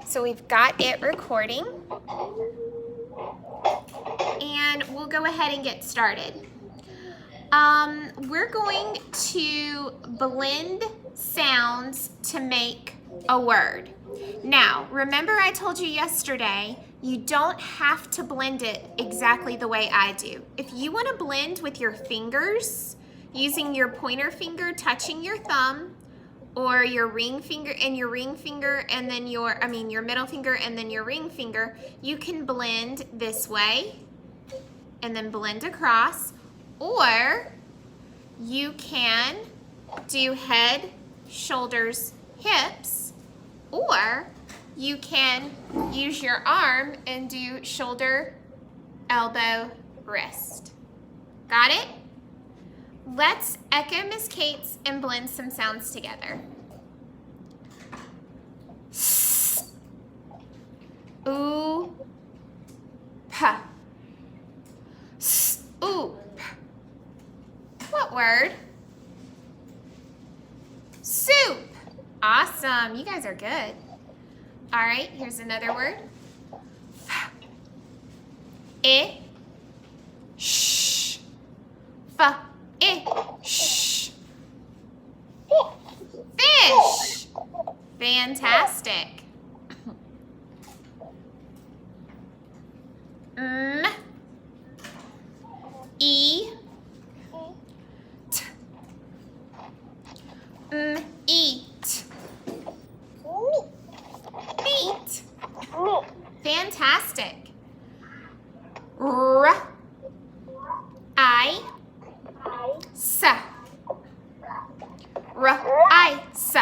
So we've got it recording. And we'll go ahead and get started. We're going to blend sounds to make a word. Now, remember I told you yesterday, you don't have to blend it exactly the way I do. If you want to blend with your fingers, using your pointer finger touching your thumb, or your ring finger and your then your middle finger and then your ring finger, you can blend this way and then blend across, or you can do head, shoulders, hips, or you can use your arm and do shoulder, elbow, wrist. Got it? Let's echo Miss Kate's and blend some sounds together. S, oo, pa. S, oo, pa. What word? Soup. Awesome. You guys are good. All right, here's another word. F, I, sh, fa. Shh. Fish. Fantastic. E. T. Eat. Meat. Fantastic. R. I. Sa. Rice.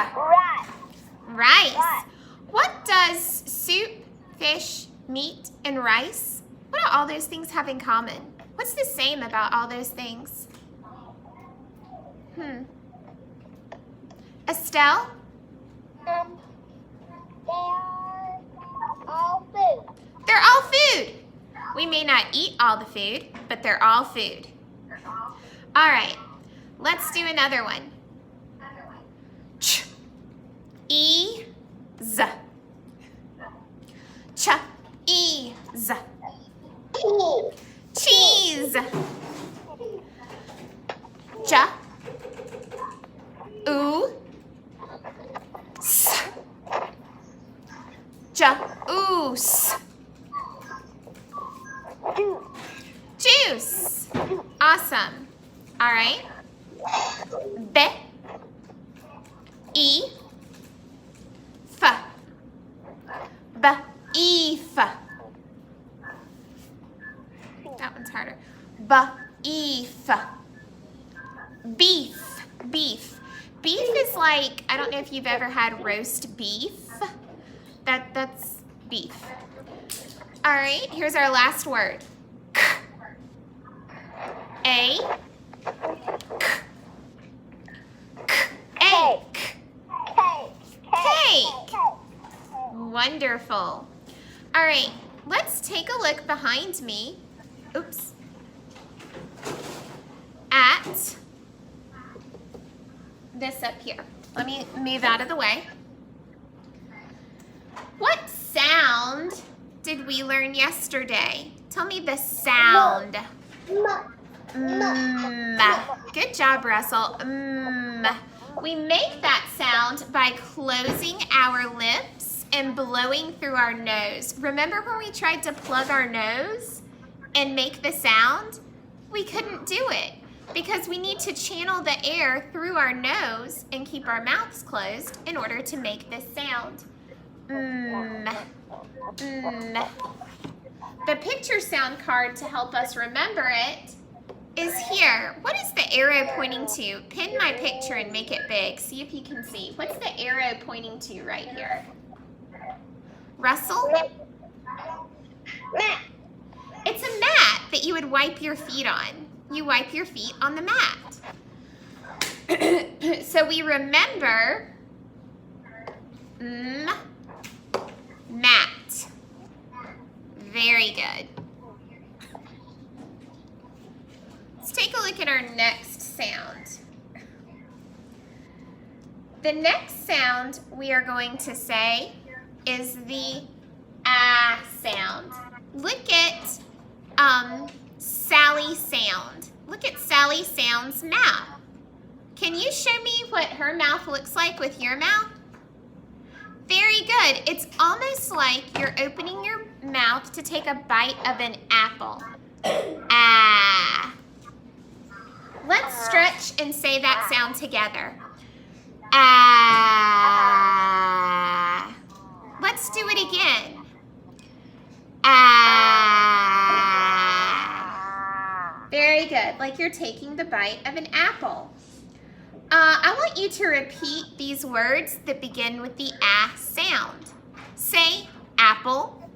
Rice. What does soup, fish, meat, and rice, what do all those things have in common? What's the same about all those things? Estelle? They're all food. They're all food. We may not eat all the food, but they're all food. All right, let's do another one. Ch, e, z. Ch, e, z. Cheese. J, oo, s. Juice. Juice. Awesome. All right. B, E, F. Beef. That one's harder. Beef. Beef. Beef. Beef is like, I don't know if you've ever had roast beef. That's beef. All right, here's our last word. K. A. Cake. Cake. Wonderful. All right, let's take a look behind me. Oops. At this up here. Let me move out of the way. What sound did we learn yesterday? Tell me the sound. Good job, Russell. We make that sound by closing our lips and blowing through our nose. Remember when we tried to plug our nose and make the sound? We couldn't do it because we need to channel the air through our nose and keep our mouths closed in order to make this sound. The picture sound card to help us remember it is here. What is the arrow pointing to? Pin my picture and make it big. See if you can see. What's the arrow pointing to right here? Russell? Mat. It's a mat that you would wipe your feet on. You wipe your feet on the mat. So we remember mat. Very good. Let's take a look at our next sound. The next sound we are going to say is the ah sound. Look at Sally Sound. Look at Sally Sound's mouth. Can you show me what her mouth looks like with your mouth? Very good. It's almost like you're opening your mouth to take a bite of an apple. Ah. Let's stretch and say that sound together. Ah. Let's do it again. Ah. Very good. Like you're taking the bite of an apple. I want you to repeat these words that begin with the ah sound. Say apple,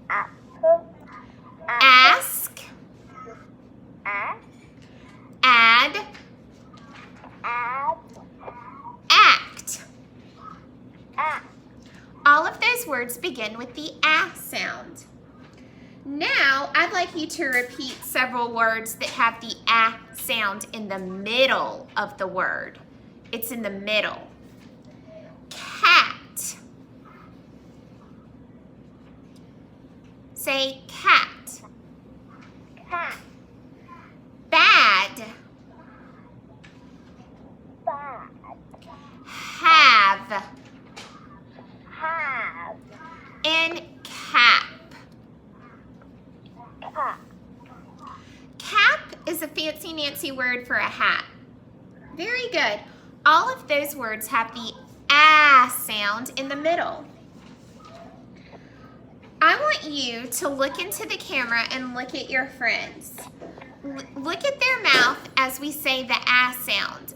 Apple. ask, Ask. add, Add. act. Act. All of those words begin with the ah sound. Now, I'd like you to repeat several words that have the ah sound in the middle of the word. It's in the middle. Cat. Say cat. Cat. Bad. Bad. Have. Have. And cap. Cap. Cap is a fancy Nancy word for a hat. Very good. All of those words have the ah sound in the middle. I want you to look into the camera and look at your friends. Look at their mouth as we say the ah sound.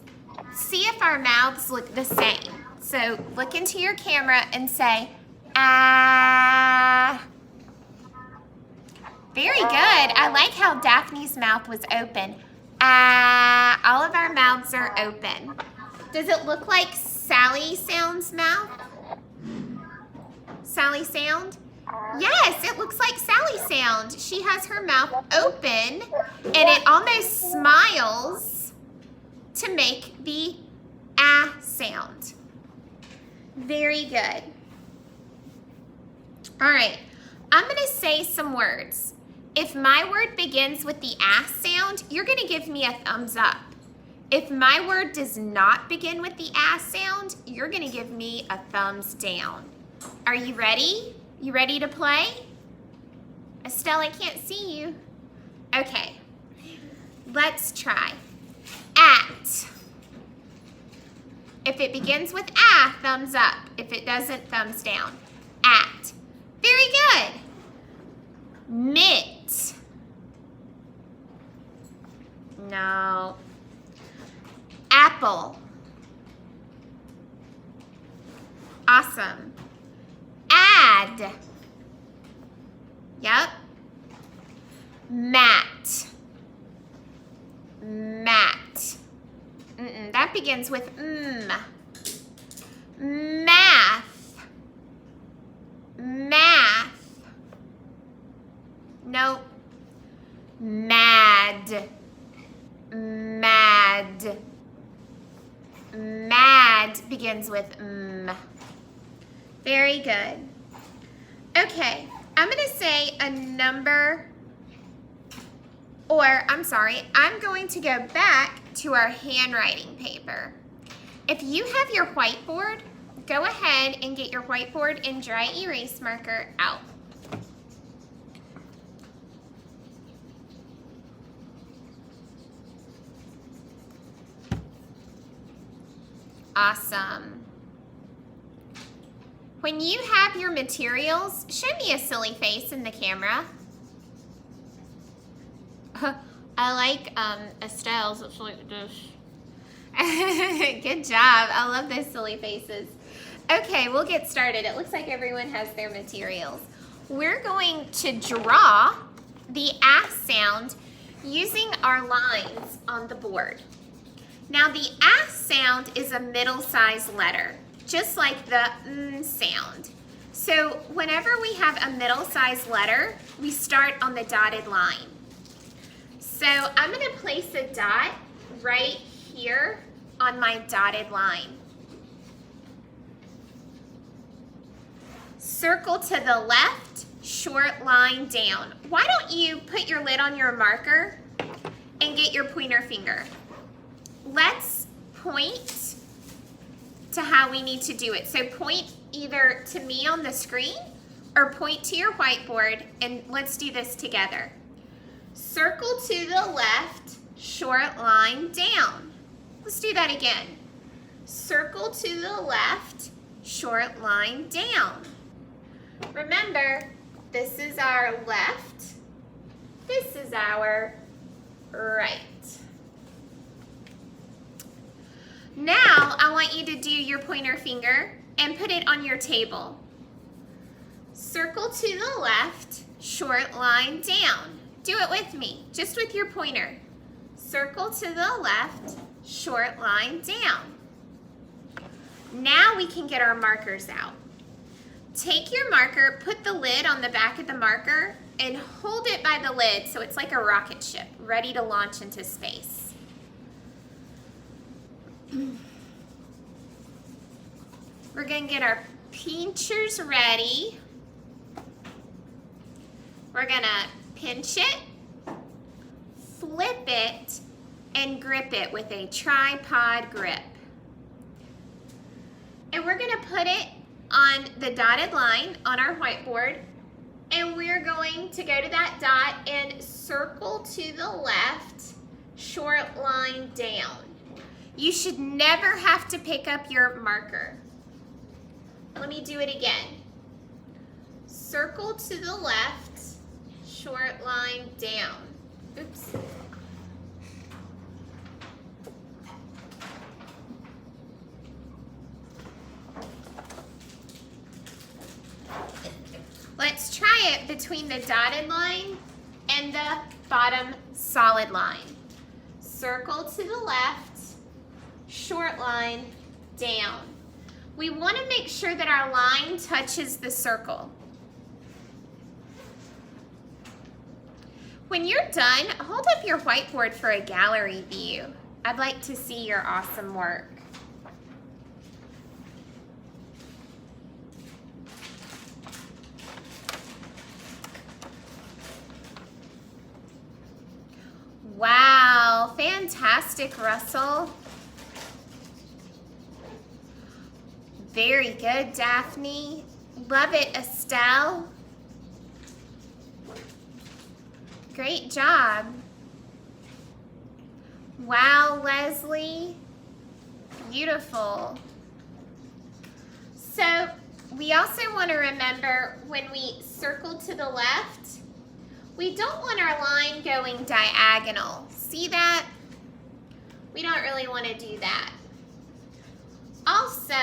See if our mouths look the same. So look into your camera and say ah. Very good. I like how Daphne's mouth was open. Ah, all of our mouths are open. Does it look like Sally Sound's mouth? Sally Sound? Yes, it looks like Sally Sound. She has her mouth open and it almost smiles to make the ah sound. Very good. All right, I'm going to say some words. If my word begins with the ah sound, you're going to give me a thumbs up. If my word does not begin with the ah sound, you're going to give me a thumbs down. Are you ready? You ready to play? Estelle, I can't see you. Okay, let's try. At. If it begins with ah, thumbs up. If it doesn't, thumbs down. At. Very good. Mint. No. Apple. Awesome. Add. Yep. Mat. Mat. That begins with Math. Math. Nope. Mad. Mad. Mad begins with Very good. Okay, I'm going to say a number, or I'm sorry, I'm going to go back to our handwriting paper. If you have your whiteboard, go ahead and get your whiteboard and dry erase marker out. Awesome. When you have your materials, show me a silly face in the camera. I like Estelle's. It's like this. Good job. I love those silly faces. Okay, we'll get started. It looks like everyone has their materials. We're going to draw the ah sound using our lines on the board. Now the ah sound is a middle-sized letter, just like the sound. So whenever we have a middle-sized letter, we start on the dotted line. So I'm going to place a dot right here on my dotted line. Circle to the left, short line down. Why don't you put your lid on your marker and get your pointer finger? Let's point to how we need to do it. So point either to me on the screen or point to your whiteboard, and let's do this together. Circle to the left, short line down. Let's do that again. Circle to the left, short line down. Remember, this is our left, this is our right. Now, I want you to do your pointer finger and put it on your table. Circle to the left, short line down. Do it with me, just with your pointer. Circle to the left, short line down. Now we can get our markers out. Take your marker, put the lid on the back of the marker, and hold it by the lid so it's like a rocket ship, ready to launch into space. We're going to get our pinchers ready. We're going to pinch it, flip it, and grip it with a tripod grip. And we're going to put it on the dotted line on our whiteboard, and we're going to go to that dot and circle to the left, short line down. You should never have to pick up your marker. Let me do it again. Circle to the left, short line down. Oops. Let's try it between the dotted line and the bottom solid line. Circle to the left, short line down. We want to make sure that our line touches the circle. When you're done, hold up your whiteboard for a gallery view. I'd like to see your awesome work. Wow, fantastic, Russell. Very good, Daphne. Love it, Estelle. Great job. Wow, Leslie. Beautiful. So we also want to remember when we circle to the left, we don't want our line going diagonal. See that? We don't really want to do that. Also,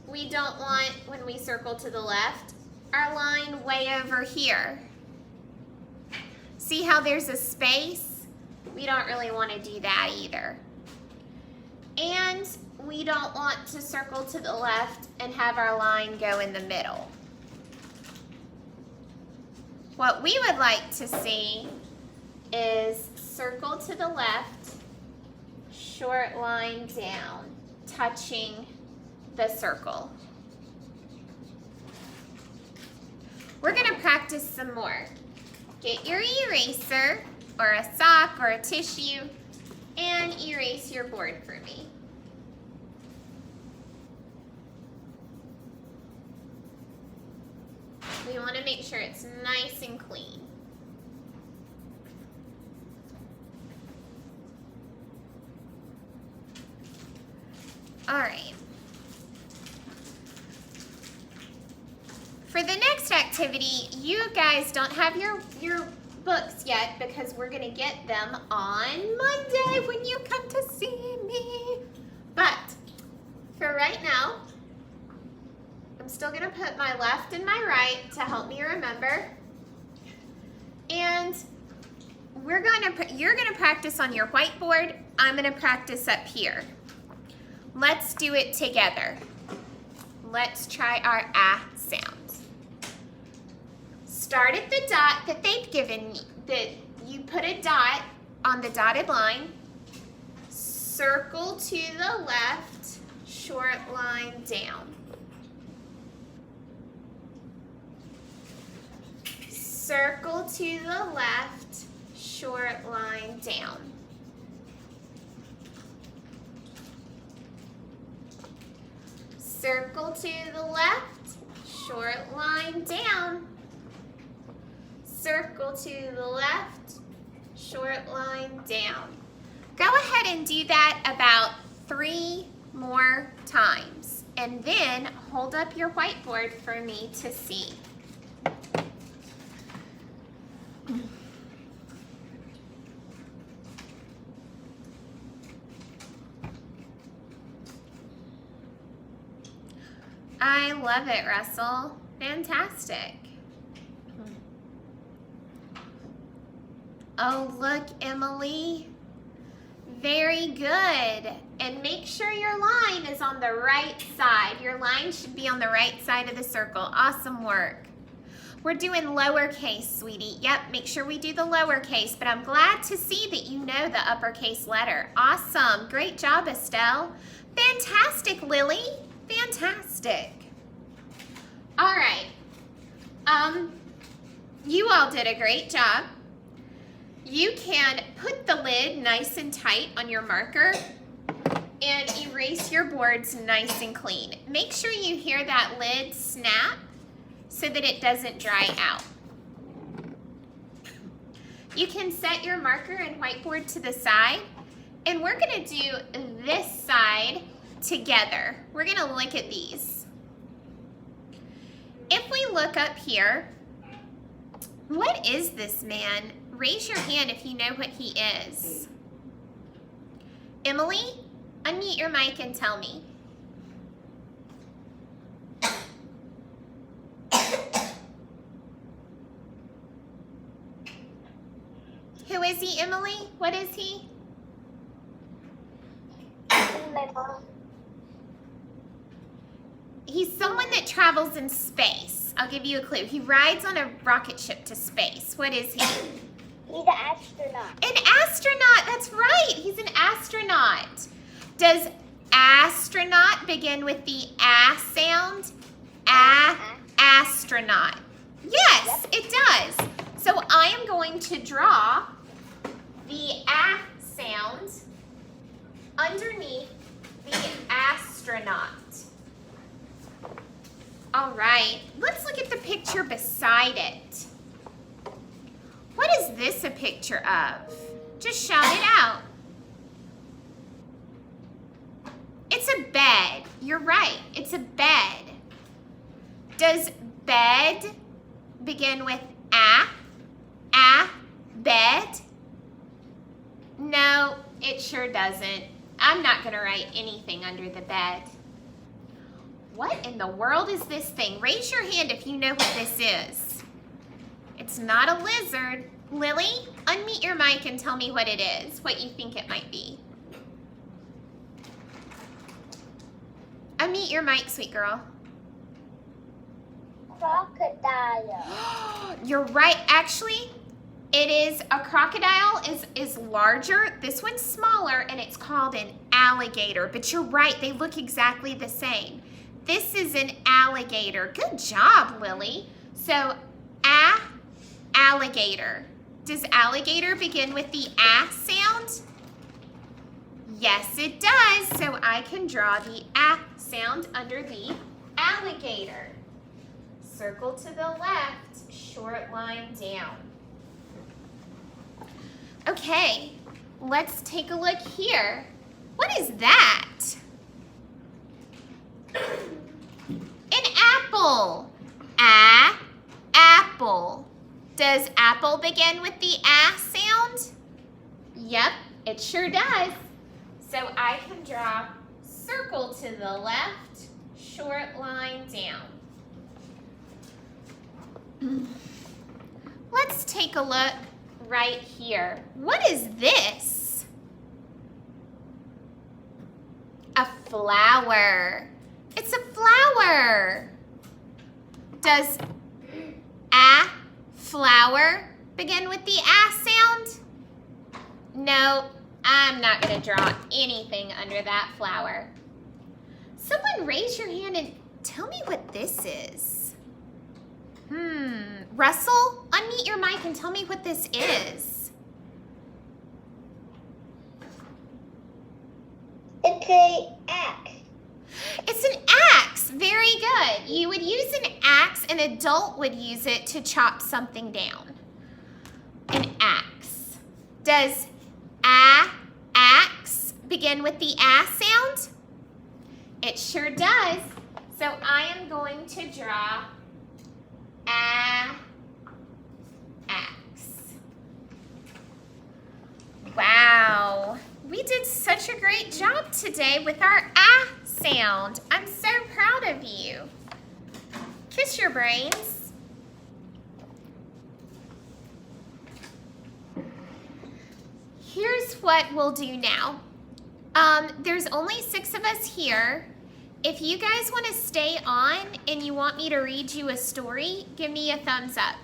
we don't want, when we circle to the left, our line way over here. See how there's a space? We don't really want to do that either. And we don't want to circle to the left and have our line go in the middle. What we would like to see is circle to the left, short line down, touching the circle. We're going to practice some more. Get your eraser or a sock or a tissue and erase your board for me. We want to make sure it's nice and clean. All right. For the next activity, you guys don't have your books yet because we're going to get them on Monday when you come to see me. But for right now, I'm still going to put my left and my right to help me remember. And you're going to practice on your whiteboard. I'm going to practice up here. Let's do it together. Let's try our ah sounds. Start at the dot that they've given me, that you put a dot on the dotted line. Circle to the left, short line down. Circle to the left, short line down. Circle to the left, short line down. Circle to the left, short line down. Go ahead and do that about 3 more times, and then hold up your whiteboard for me to see. I love it, Russell. Fantastic. Oh, look, Emily. Very good. And make sure your line is on the right side. Your line should be on the right side of the circle. Awesome work. We're doing lowercase, sweetie. Yep, make sure we do the lowercase, but I'm glad to see that you know the uppercase letter. Awesome. Great job, Estelle. Fantastic, Lily. Fantastic. All right. You all did a great job. You can put the lid nice and tight on your marker and erase your boards nice and clean. Make sure you hear that lid snap so that it doesn't dry out. You can set your marker and whiteboard to the side, and we're gonna do this side together. We're gonna look at these. If we look up here, what is this man? Raise your hand if you know what he is. Emily, unmute your mic and tell me. Who is he, Emily? What is he? He's someone that travels in space. I'll give you a clue. He rides on a rocket ship to space. What is he? He's an astronaut. An astronaut, that's right. He's an astronaut. Does astronaut begin with the A sound? Astronaut. Yes, Yep. it does. So I am going to draw the A sound underneath the astronaut. All right, let's look at the picture beside it. What is this a picture of? Just shout it out. It's a bed. You're right, it's a bed. Does bed begin with a? Bed? No, it sure doesn't. I'm not gonna write anything under the bed. What in the world is this thing? Raise your hand if you know what this is. It's not a lizard. Lily, unmute your mic and tell me what it is, what you think it might be. Unmute your mic, sweet girl. Crocodile. You're right. Actually, it is a crocodile is larger. This one's smaller, and it's called an alligator. But you're right. They look exactly the same. This is an alligator. Good job, Lily. So, alligator. Does alligator begin with the A sound? Yes, it does. So I can draw the A sound under the alligator. Circle to the left, short line down. Okay, let's take a look here. What is that? An apple. Apple. Does apple begin with the A sound? Yep, it sure does. So I can draw circle to the left, short line down. Let's take a look right here. What is this? A flower. It's a flower. Does a flower begin with the A sound? No, I'm not going to draw anything under that flower. Someone raise your hand and tell me what this is. Russell, unmute your mic and tell me what this is. It's a axe. It's an axe. Very good. You would use an axe, an adult would use it to chop something down. An axe. Does axe begin with the sound? It sure does. So I am going to draw axe. Wow. We did such a great job today with our sound. I'm so proud of you. Kiss your brains. Here's what we'll do now. There's only 6 of us here. If you guys want to stay on and you want me to read you a story, give me a thumbs up.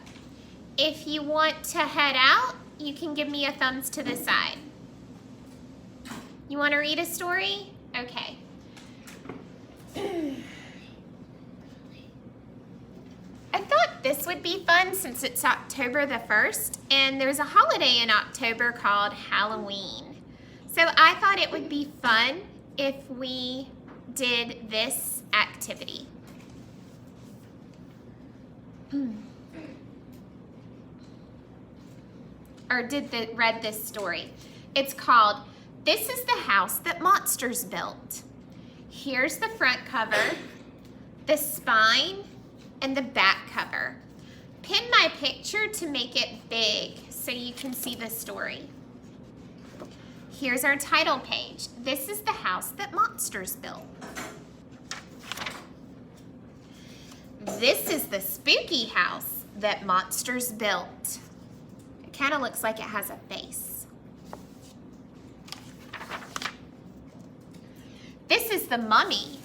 If you want to head out, you can give me a thumbs to the side. You want to read a story? Okay. I thought this would be fun since it's October the 1st, and there's a holiday in October called Halloween. So I thought it would be fun if we did this activity. Or read this story. It's called This is the House That Monsters Built. Here's the front cover, the spine, and the back cover. Pin my picture to make it big so you can see the story. Here's our title page. This is the house that monsters built. This is the spooky house that monsters built. It kind of looks like it has a face. This is the mummy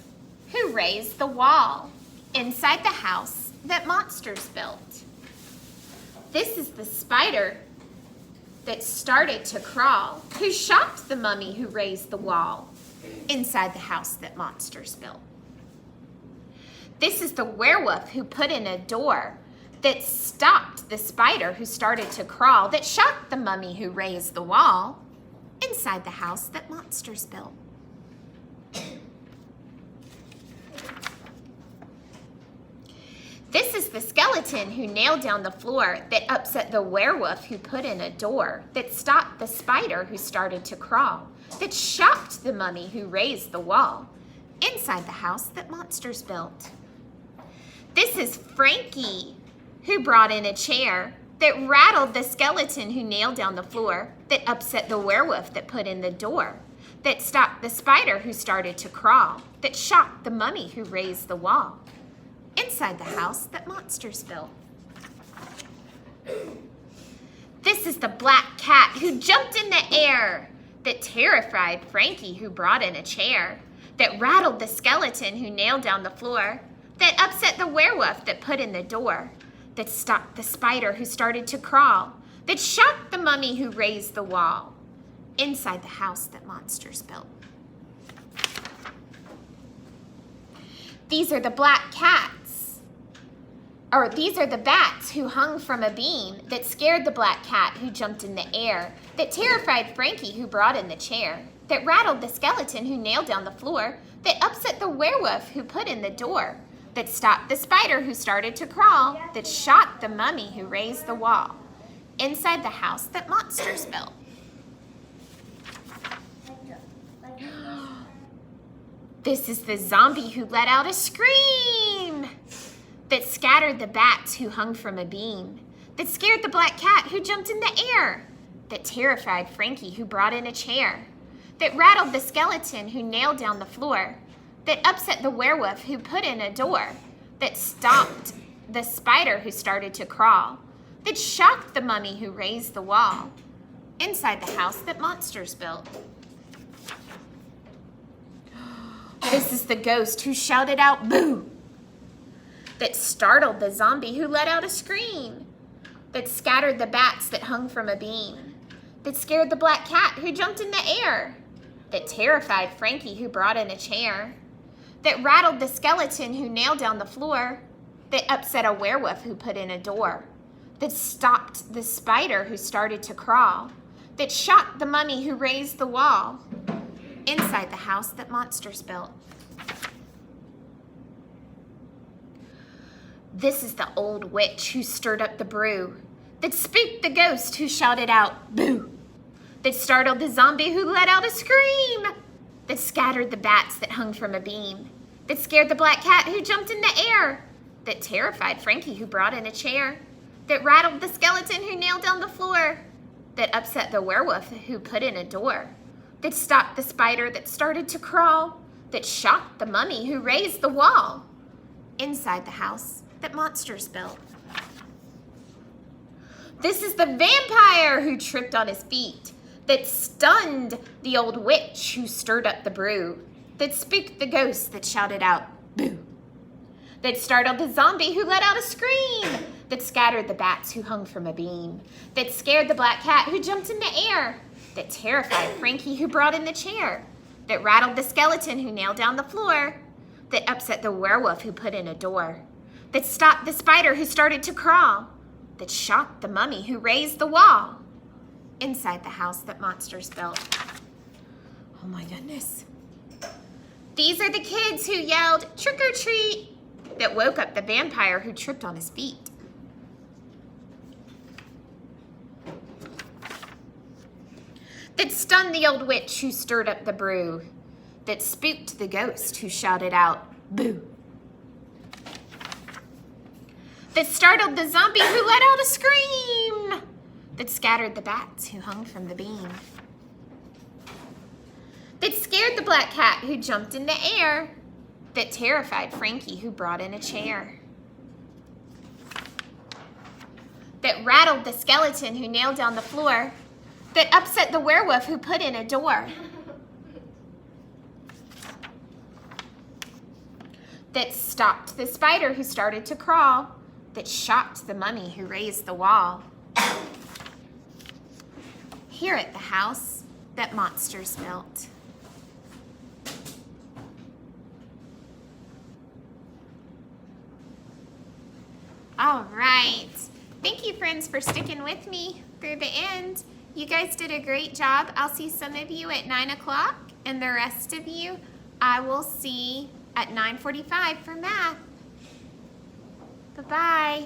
who raised the wall inside the house that monsters built. This is the spider that started to crawl, who shocked the mummy who raised the wall inside the house that monsters built. This is the werewolf who put in a door that stopped the spider who started to crawl, that shocked the mummy who raised the wall inside the house that monsters built. This is the skeleton who nailed down the floor that upset the werewolf who put in a door, that stopped the spider who started to crawl, that shocked the mummy who raised the wall inside the house that monsters built. This is Frankie who brought in a chair that rattled the skeleton who nailed down the floor, that upset the werewolf that put in the door, that stopped the spider who started to crawl, that shocked the mummy who raised the wall inside the house that monsters built. This is the black cat who jumped in the air, that terrified Frankie who brought in a chair, that rattled the skeleton who nailed down the floor, that upset the werewolf that put in the door, that stopped the spider who started to crawl, that shocked the mummy who raised the wall inside the house that monsters built. These are the black cats, or these are the bats who hung from a beam, that scared the black cat who jumped in the air, that terrified Frankie who brought in the chair, that rattled the skeleton who nailed down the floor, that upset the werewolf who put in the door, that stopped the spider who started to crawl, that shocked the mummy who raised the wall inside the house that monsters built. This is the zombie who let out a scream, that scattered the bats who hung from a beam, that scared the black cat who jumped in the air, that terrified Frankie who brought in a chair, that rattled the skeleton who nailed down the floor, that upset the werewolf who put in a door, that stopped the spider who started to crawl, that shocked the mummy who raised the wall inside the house that monsters built. This is the ghost who shouted out, "Boo!" that startled the zombie who let out a scream, that scattered the bats that hung from a beam, that scared the black cat who jumped in the air, that terrified Frankie who brought in a chair, that rattled the skeleton who nailed down the floor, that upset a werewolf who put in a door, that stopped the spider who started to crawl, that shocked the mummy who raised the wall, inside the house that monsters built. This is the old witch who stirred up the brew, that spooked the ghost who shouted out, boo, that startled the zombie who let out a scream, that scattered the bats that hung from a beam, that scared the black cat who jumped in the air, that terrified Frankie who brought in a chair, that rattled the skeleton who nailed down the floor, that upset the werewolf who put in a door, that stopped the spider that started to crawl, that shocked the mummy who raised the wall, inside the house that monsters built. This is the vampire who tripped on his feet, that stunned the old witch who stirred up the brew, that spooked the ghost that shouted out, boo, that startled the zombie who let out a scream, that scattered the bats who hung from a beam, that scared the black cat who jumped in the air, that terrified Frankie who brought in the chair, that rattled the skeleton who nailed down the floor, that upset the werewolf who put in a door, that stopped the spider who started to crawl, that shocked the mummy who raised the wall, inside the house that monsters built. Oh my goodness. These are the kids who yelled, trick or treat, that woke up the vampire who tripped on his feet. That stunned the old witch who stirred up the brew, that spooked the ghost who shouted out, boo, that startled the zombie who let out a scream, that scattered the bats who hung from the beam, that scared the black cat who jumped in the air, that terrified Frankie who brought in a chair, that rattled the skeleton who nailed down the floor, that upset the werewolf who put in a door, that stopped the spider who started to crawl, that shocked the mummy who raised the wall. Here at the house that monsters built. All right. Thank you, friends, for sticking with me through the end. You guys did a great job. I'll see some of you at 9 o'clock, and the rest of you I will see at 9:45 for math. Bye-bye.